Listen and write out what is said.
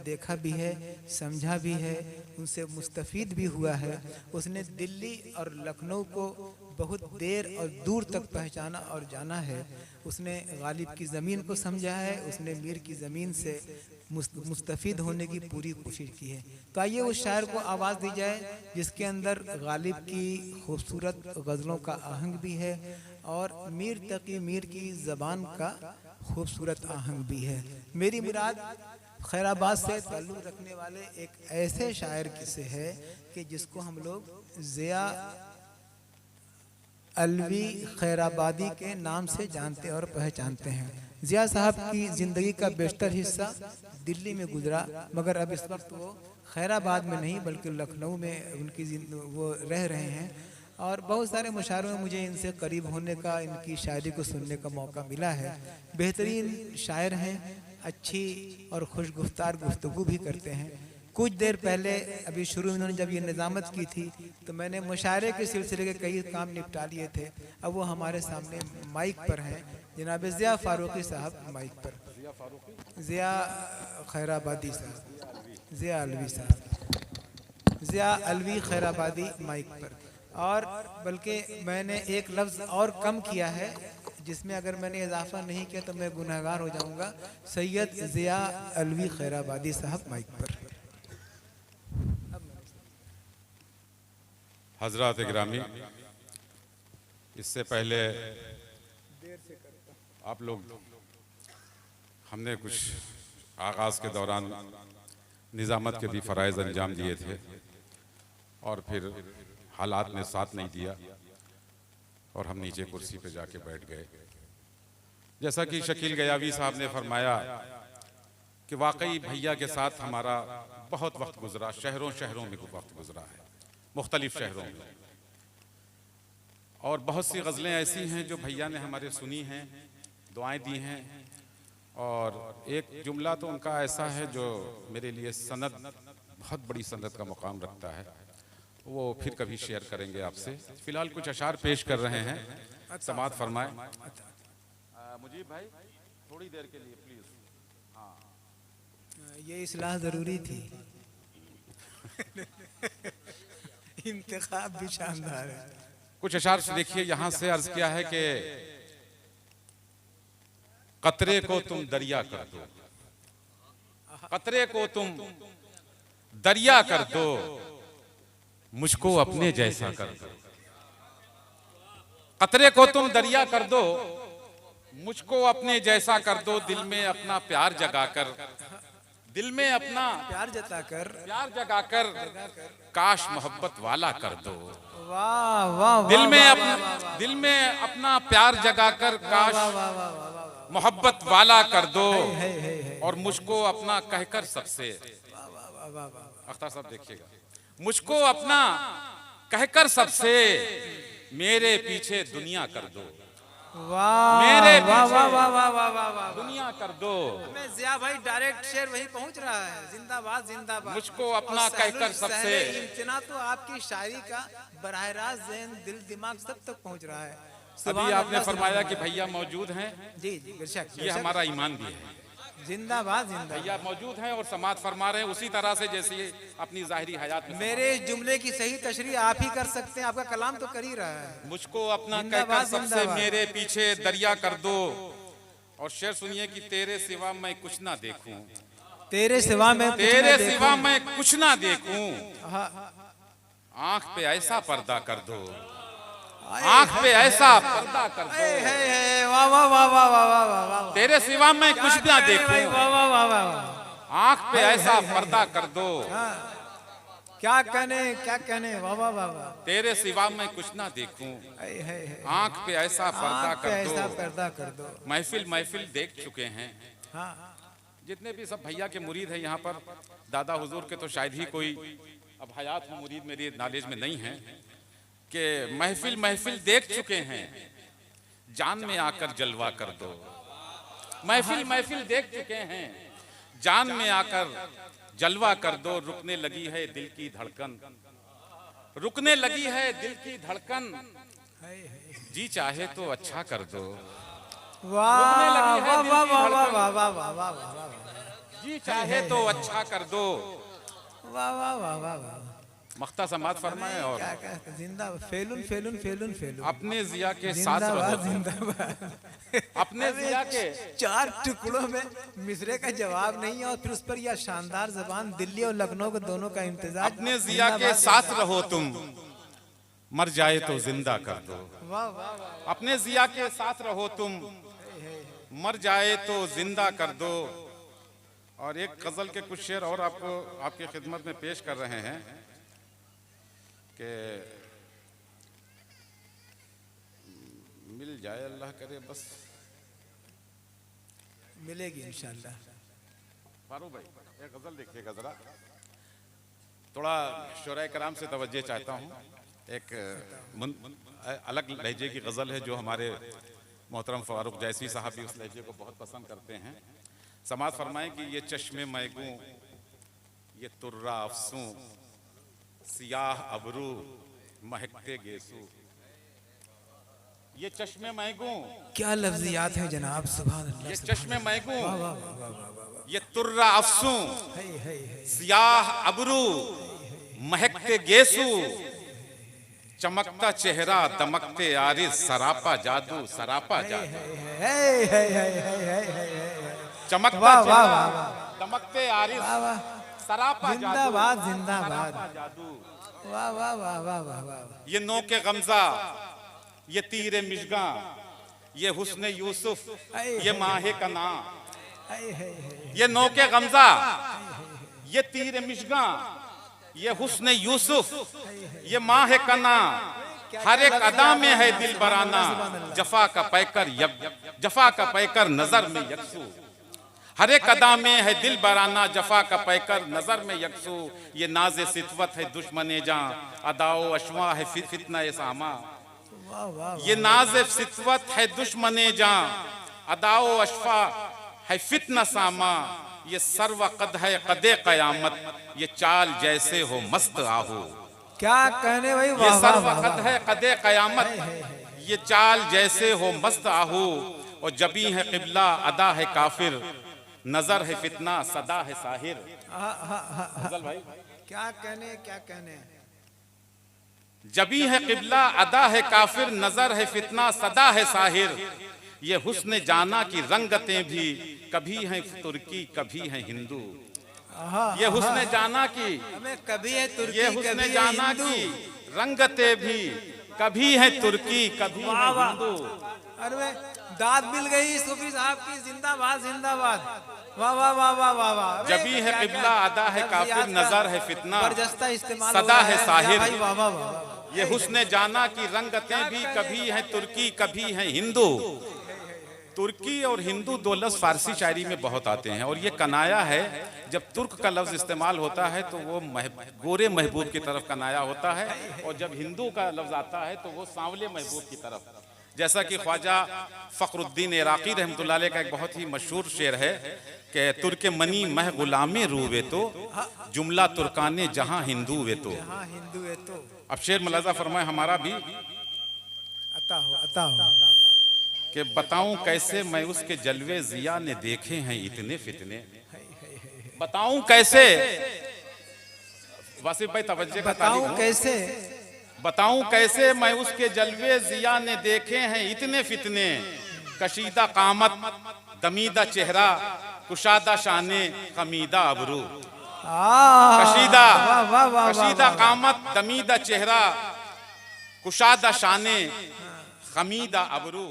देखा भी है, समझा भी है, उनसे मुस्तफ़ीद भी हुआ है। उसने दिल्ली और लखनऊ को बहुत देर और दूर तक पहचाना और जाना है। उसने गालिब की ज़मीन को समझा है, उसने मीर की ज़मीन से मुस्तफ़ीद होने की पूरी कोशिश की है। तो आइए उस शायर को आवाज़ दी जाए जिसके अंदर गालिब की खूबसूरत गज़लों का आहंग भी है और मीर तकी मीर की ज़बान का खूबसूरत आहंग भी है। मेरी मुराद खैराबाद से ताल्लुक़ रखने वाले एक ऐसे शायर से है कि जिसको हम लोग ज़िया अलवी खैराबादी के नाम से जानते और पहचानते हैं। ज़िया साहब की ज़िंदगी का बेशतर हिस्सा दिल्ली में गुजरा, मगर अब इस वक्त वो खैराबाद में नहीं बल्कि लखनऊ में उनकी वो रह रहे हैं। और बहुत सारे मुशायरों में मुझे इनसे करीब होने का, इनकी शायरी को सुनने का मौका मिला है। बेहतरीन शायर हैं, अच्छी और खुशगुफ्तार गुफ्तगू भी करते हैं। कुछ देर पहले अभी शुरू में उन्होंने जब ये निज़ामत की थी तो मैंने मुशायरे के सिलसिले के कई काम निपटा लिए थे। अब वो हमारे सामने माइक पर हैं, जनाब ज़िया फ़ारूक़ी साहब माइक पर, ज़िया खैराबादी साहब, ज़िया अलवी साहब, ज़िया अलवी खैराबादी माइक पर। और बल्कि मैंने एक लफ्ज़ और कम किया है जिसमें अगर मैंने इजाफा नहीं किया तो मैं गुनहगार हो जाऊंगा। सैयद ज़िया अलवी खैराबादी साहब माइक पर। हज़रात गिरामी, इससे पहले आप लोग हमने कुछ आगाज़ के दौरान निज़ामत के भी फ़राइज़ अंजाम दिए थे और फिर हालात ने साथ नहीं दिया और हम नीचे कुर्सी पे जाके बैठ गए। जैसा कि शकील गयावी साहब ने फरमाया कि वाकई भैया के साथ हमारा बहुत वक्त गुजरा, शहरों शहरों में वक्त गुजरा है, मुख्तलिफ शहरों में। और बहुत सी गज़लें ऐसी हैं जो भैया ने हमारे सुनी हैं, दुआएं दी हैं। और एक जुमला तो उनका ऐसा है जो मेरे लिए सनद, बहुत बड़ी सनद का मुकाम रखता है, वो फिर कभी शेयर करेंगे आपसे। फ़िलहाल कुछ अशार पेश कर रहे हैं, समात फरमाएं। मुजीब भाई थोड़ी देर के लिए प्लीज़। हाँ, ये इस्लाह ज़रूरी थी। इंतखाब भी शानदार है। कुछ अशार से देखिए, यहाँ से अर्ज किया है कि कतरे को तुम दरिया कर दो, कतरे को तुम दरिया कर दो, मुझको अपने जैसा कर दो। कतरे को तुम दरिया कर दो, मुझको अपने जैसा कर दो। दिल में अपना प्यार जगाकर, दिल में अपना प्यार जताकर, प्यार जगाकर काश मोहब्बत वाला कर दो। वाह वाह, दिल में अपना प्यार जगाकर काश मोहब्बत वाला कर दो और मुझको अपना कहकर सबसे, अख्तर साहब देखिएगा, मुझको अपना कहकर सबसे मेरे पीछे दुनिया कर दो। वाह, मेरे वाह पीछे वाह वाह वाह वाह वाह वाह, दुनिया कर दो। मैं ज़िया भाई डायरेक्ट शेर वही पहुंच रहा है। जिंदाबाद जिंदाबाद। मुझको अपना कहकर सबसे, इम्तना तो आपकी शायरी का बराह रास्त ज़हन, दिल दिमाग सब तक पहुंच रहा है। अभी आपने फरमाया कि भैया मौजूद हैं, जी जी बेशक, ये हमारा ईमान भी है। जिंदाबाद जिंदाबाद। भैया मौजूद हैं और समात फरमा रहे हैं उसी तरह से जैसे अपनी जाहिरी हयात में। मेरे जुमले की सही तशरीह आप ही कर सकते हैं, आपका कलाम तो कर ही रहा है। मुझको अपना कहकर सबसे मेरे पीछे दरिया कर दो। और शेर सुनिए कि तेरे सिवा मैं कुछ ना देखूं, तेरे सिवा मैं कुछ ना देखूं, आंख पे ऐसा पर्दा कर दो, आंख पे ऐसा पर्दा कर दो। वाह वाह वाह वाह वाह वाह वाह, तेरे सिवा मैं कुछ ना देखूं, वाह वाह वाह वाह, आंख पे ऐसा पर्दा कर दो। क्या कहने वाह वाह वाह वाह। तेरे सिवा मैं कुछ ना देखूं, आंख पे ऐसा पर्दा कर दो। महफिल देख चुके हैं, जितने भी सब भैया के मुरीद हैं यहाँ पर, दादा हुजूर के तो शायद ही कोई अब हयात हो मुरीद मेरी नॉलेज में नहीं है, कि महफिल देख चुके हैं, जान में आकर जलवा कर दो। महफिल देख चुके हैं, जान में आकर जलवा कर दो। रुकने लगी है दिल की धड़कन, रुकने लगी है दिल की धड़कन, जी चाहे तो अच्छा कर दो। वाह वाह वाह वाह वाह वाह वाह वाह, जी चाहे तो अच्छा कर दो। वाह वाह वाह वाह वाह। मख्ता समाज फरमाए और क्या कहते हैं, जिंदाबाद, फेलुन फेलुन फेलुन फेलुन। अपने जिया के साथ रहो। जिंदाबाद। अपने जिया के 4 टुकड़ों में मिसरे का जवाब नहीं है और फिर उस पर यह शानदार जबान, दिल्ली और लखनऊ के दोनों का इम्तिजाज। अपने जिया के साथ रहो तुम, मर जाए तो जिंदा कर दो। वाह वाह वाह। अपने जिया के साथ रहो तुम, मर जाए तो जिंदा कर दो। और एक गजल के कुछ शेर और आपको आपकी खिदमत में पेश कर रहे हैं कि मिल जाए अल्लाह करे बस। मिलेगी इंशाल्लाह। फारूक भाई एक गजल देखिएगा जरा, थोड़ा शुराए कराम से तवज्जो चाहता हूँ। एक अलग लहजे की गजल है जो हमारे मोहतरम फारूक जैसी साहब भी उस लहजे को बहुत पसंद करते हैं। समाज फरमाएं कि ये चश्मे मैगू, ये तुर्रा अफसू, सियाह अबरू महकते गेसू। ये चश्मे मैगू, क्या लफ्जियात है जनाब, सुभान अल्लाह। ये चश्मे मैगू, वाह वाह वाह वाह वाह। ये तुर्रा अफसू, है सियाह अबरू महकते गेसू, चमकता चेहरा दमकते आरिस, सरापा जादू सरापा जादू। चमकता चेहरा दमकते आरिस, सरापा जादू, जिंदाबाद जिंदाबाद। जादू। वाह वाह वाह वाह वाह वाह। ये नोके गमजा, ये तीरे मिशगा, ये हुस्ने यूसुफ, ये माहे कना। ये नोके गमजा, ये तीरे मिशगा, ये हुस्ने यूसुफ, ये माहे कना। हर एक अदा में है दिल बराना, जफा का पैकर जफा का पैकर नजर में यकसू। हर एक अदा में है दिल बराना, जफा का पैकर नजर में यकसू। ये नाज़े सितवत है दुश्मने जां, अदाओ अशवा है फितना सामा। ये नाज़े सितवत है दुश्मने जां, अदाओ अशफा है फितना सामा। ये सर्व कद है कदे कयामत, ये चाल जैसे हो मस्त आहू। क्या कहने भाई, ये सर्व कद है कदे कयामत, ये चाल जैसे हो मस्त आहू। और जबी है किबला अदा है काफिर, नजर है फितना सदा है साहिर। भाई क्या कहने क्या कहने। जबी है किबला अदा है काफिर, नजर है फितना सदा है साहिर। ये हुस्न जाना की रंगतें भी, कभी हैं तुर्की कभी हैं हिंदू। ये हुस्न जाना की, कभी है तुर्की, ये हुस्न जाना की रंगतें भी, कभी हैं तुर्की कभी हैं हिंदू। अरे दाद मिल गई सूफी साहब की, जिंदाबाद जिंदाबाद। वाह वाह वाह वाह वाह वाह। जबी है किबला अदा है काफिर, नजर है फितना इस्तेमाल सदा है साहिर। वाह वाह वाह। ये हुस्न जाना की रंगतें भी, कभी हैं तुर्की कभी हैं हिंदू। तुर्की और हिंदू दो लफ्ज़ फारसी शायरी में बहुत आते हैं और ये कनाया है। जब तुर्क का लफ्ज़ इस्तेमाल होता है तो वो गोरे महबूब की तरफ कनाया होता है, और जब हिंदू का लफ्ज़ आता है तो वो सांवले महबूब की तरफ। जैसा कि ख्वाजा फ़खरुद्दीन इराक़ी रहमतुल्लाह अलैह का एक बहुत ही मशहूर शेर है कि तुर्क मनी मह गुलामे रूवे तो, जुमला तुर्काने जहाँ हिंदू वे तो। अब शेर मुलाजा फरमाए हमारा भी अता हो कि बताऊं कैसे मैं उसके जलवे जिया ने देखे हैं इतने फितने। बताऊं कैसे, वासिफ भाई तवज्जो का तालिब। कैसे बताऊं कैसे मैं उसके जलवे जिया ने देखे हैं इतने फितने। कशीदा कामत दमीदा चेहरा, कुशादा शाने खमीदा अबरू। कशीदा कामत दमीदा चेहरा, कुशादा शाने खमीदा अबरू।